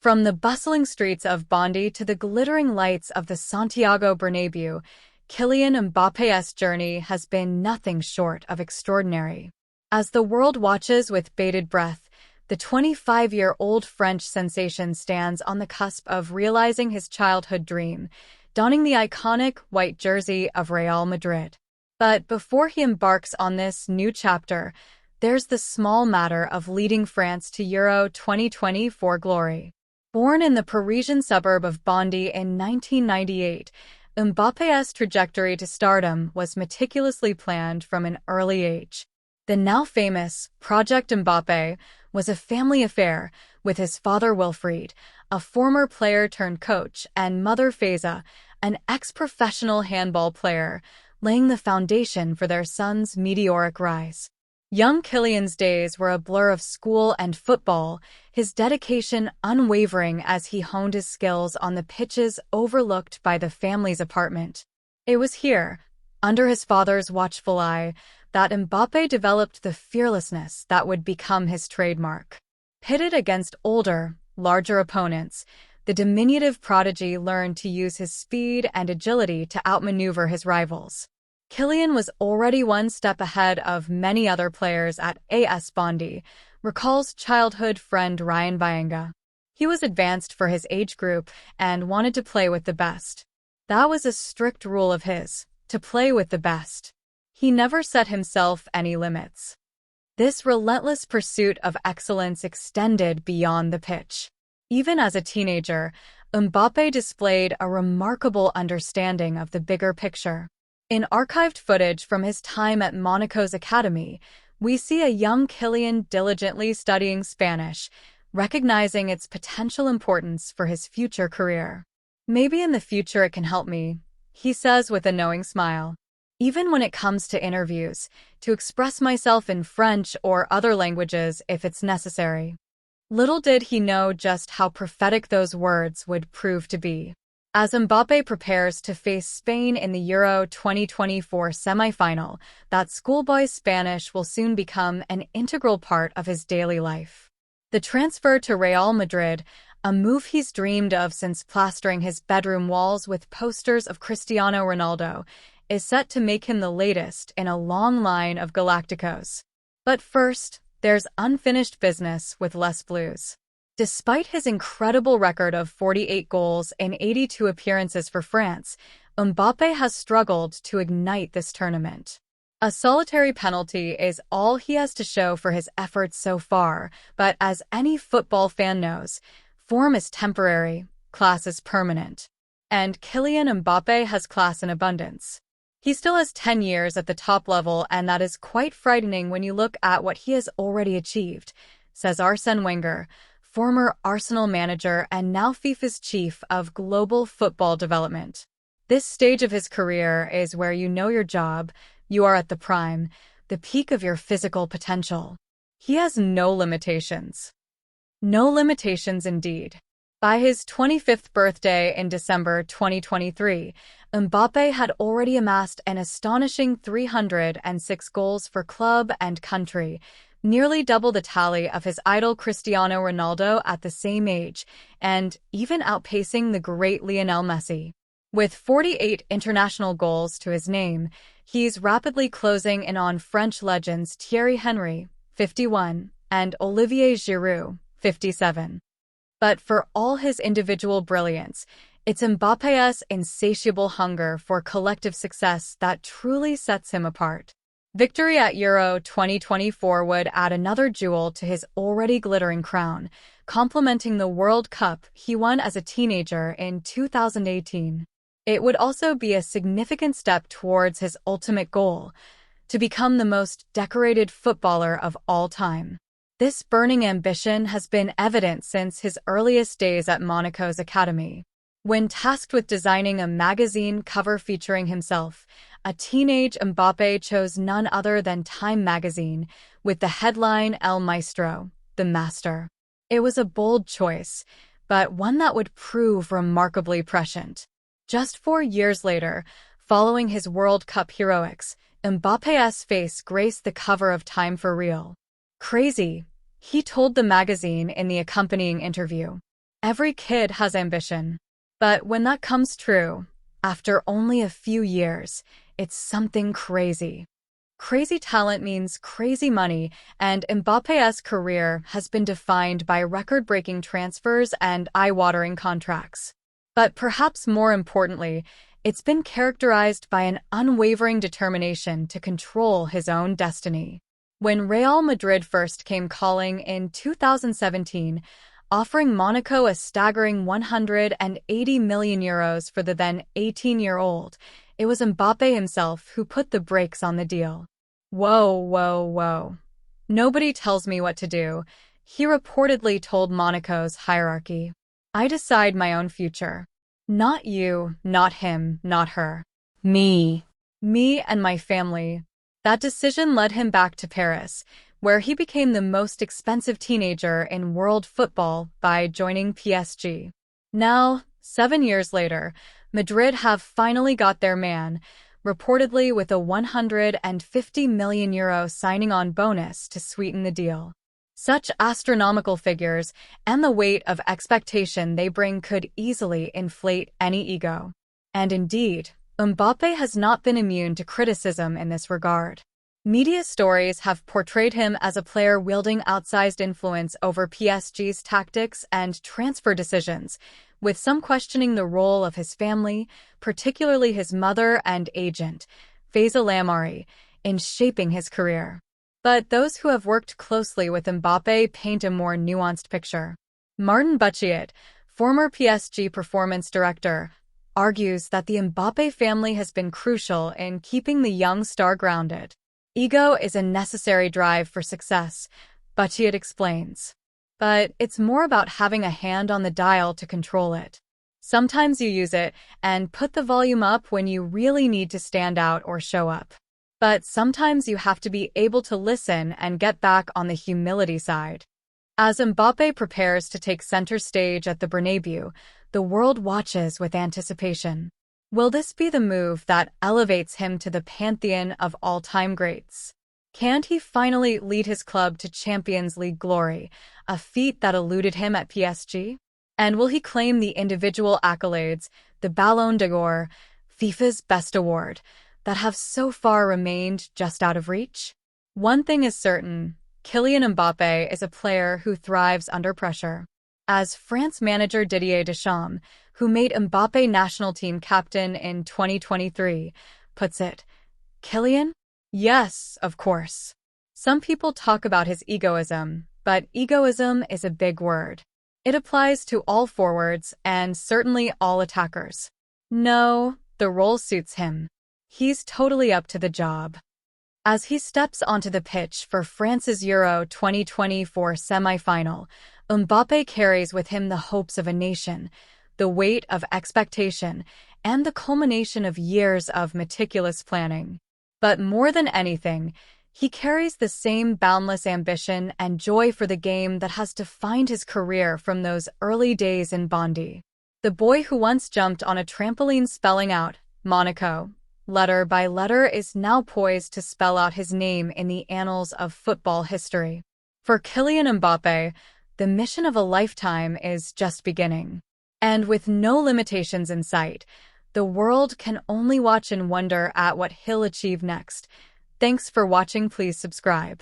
From the bustling streets of Bondy to the glittering lights of the Santiago Bernabéu, Kylian Mbappe's journey has been nothing short of extraordinary. As the world watches with bated breath, the 25-year-old French sensation stands on the cusp of realizing his childhood dream, donning the iconic white jersey of Real Madrid. But before he embarks on this new chapter, there's the small matter of leading France to Euro 2024 glory. Born in the Parisian suburb of Bondy in 1998, Mbappe's trajectory to stardom was meticulously planned from an early age. The now famous Project Mbappe was a family affair, with his father Wilfried, a former player-turned-coach, and mother Faiza, an ex-professional handball player, laying the foundation for their son's meteoric rise. Young Kylian's days were a blur of school and football, his dedication unwavering as he honed his skills on the pitches overlooked by the family's apartment. It was here, under his father's watchful eye, that Mbappe developed the fearlessness that would become his trademark. Pitted against older, larger opponents, the diminutive prodigy learned to use his speed and agility to outmaneuver his rivals. Kylian was already one step ahead of many other players at AS Bondy, recalls childhood friend Ryan Baenga. He was advanced for his age group and wanted to play with the best. That was a strict rule of his, to play with the best. He never set himself any limits. This relentless pursuit of excellence extended beyond the pitch. Even as a teenager, Mbappe displayed a remarkable understanding of the bigger picture. In archived footage from his time at Monaco's academy, we see a young Kylian diligently studying Spanish, recognizing its potential importance for his future career. "Maybe in the future it can help me," he says with a knowing smile. "Even when it comes to interviews, to express myself in French or other languages if it's necessary." Little did he know just how prophetic those words would prove to be. As Mbappe prepares to face Spain in the Euro 2024 semi-final, that schoolboy Spanish will soon become an integral part of his daily life. The transfer to Real Madrid, a move he's dreamed of since plastering his bedroom walls with posters of Cristiano Ronaldo, is set to make him the latest in a long line of Galacticos. But first, there's unfinished business with Les Bleus. Despite his incredible record of 48 goals in 82 appearances for France, Mbappe has struggled to ignite this tournament. A solitary penalty is all he has to show for his efforts so far, but as any football fan knows, form is temporary, class is permanent. And Kylian Mbappe has class in abundance. He still has 10 years at the top level, and that is quite frightening when you look at what he has already achieved, says Arsène Wenger, former Arsenal manager and now FIFA's chief of global football development. This stage of his career is where you know your job, you are at the prime, the peak of your physical potential. He has no limitations. No limitations indeed. By his 25th birthday in December 2023, Mbappe had already amassed an astonishing 306 goals for club and country, nearly double the tally of his idol Cristiano Ronaldo at the same age, and even outpacing the great Lionel Messi. With 48 international goals to his name, he's rapidly closing in on French legends Thierry Henry, 51, and Olivier Giroud, 57. But for all his individual brilliance, it's Mbappe's insatiable hunger for collective success that truly sets him apart. Victory at Euro 2024 would add another jewel to his already glittering crown, complementing the World Cup he won as a teenager in 2018. It would also be a significant step towards his ultimate goal, to become the most decorated footballer of all time. This burning ambition has been evident since his earliest days at Monaco's academy. When tasked with designing a magazine cover featuring himself, a teenage Mbappe chose none other than Time magazine, with the headline El Maestro, the master. It was a bold choice, but one that would prove remarkably prescient. Just 4 years later, following his World Cup heroics, Mbappe's face graced the cover of Time for real. "Crazy," he told the magazine in the accompanying interview. Every kid has ambition. But when that comes true, after only a few years, it's something crazy. Crazy talent means crazy money, and Mbappe's career has been defined by record-breaking transfers and eye-watering contracts. But perhaps more importantly, it's been characterized by an unwavering determination to control his own destiny. When Real Madrid first came calling in 2017, offering Monaco a staggering €180 million for the then 18-year-old, it was Mbappe himself who put the brakes on the deal. Whoa, whoa, whoa. Nobody tells me what to do, he reportedly told Monaco's hierarchy. I decide my own future. Not you, not him, not her. Me. Me and my family. That decision led him back to Paris, where he became the most expensive teenager in world football by joining PSG. Now, 7 years later, Madrid have finally got their man, reportedly with a €150 million signing-on bonus to sweeten the deal. Such astronomical figures and the weight of expectation they bring could easily inflate any ego. And indeed, Mbappe has not been immune to criticism in this regard. Media stories have portrayed him as a player wielding outsized influence over PSG's tactics and transfer decisions, with some questioning the role of his family, particularly his mother and agent, Faiza Lamari, in shaping his career. But those who have worked closely with Mbappe paint a more nuanced picture. Martin Bucciat, former PSG performance director, argues that the Mbappe family has been crucial in keeping the young star grounded. Ego is a necessary drive for success, Bucciat explains. But it's more about having a hand on the dial to control it. Sometimes you use it and put the volume up when you really need to stand out or show up. But sometimes you have to be able to listen and get back on the humility side. As Mbappe prepares to take center stage at the Bernabeu, the world watches with anticipation. Will this be the move that elevates him to the pantheon of all-time greats? Can't he finally lead his club to Champions League glory, a feat that eluded him at PSG? And will he claim the individual accolades, the Ballon d'Or, FIFA's best award, that have so far remained just out of reach? One thing is certain, Kylian Mbappe is a player who thrives under pressure. As France manager Didier Deschamps, who made Mbappe national team captain in 2023, puts it, Kylian? Yes, of course. Some people talk about his egoism, but egoism is a big word. It applies to all forwards and certainly all attackers. No, the role suits him. He's totally up to the job. As he steps onto the pitch for France's Euro 2024 semi-final, Mbappe carries with him the hopes of a nation, the weight of expectation, and the culmination of years of meticulous planning. But more than anything, he carries the same boundless ambition and joy for the game that has defined his career from those early days in Bondy. The boy who once jumped on a trampoline spelling out, Monaco, letter by letter is now poised to spell out his name in the annals of football history. For Kylian Mbappe, the mission of a lifetime is just beginning. And with no limitations in sight, the world can only watch and wonder at what he'll achieve next. Thanks for watching. Please subscribe.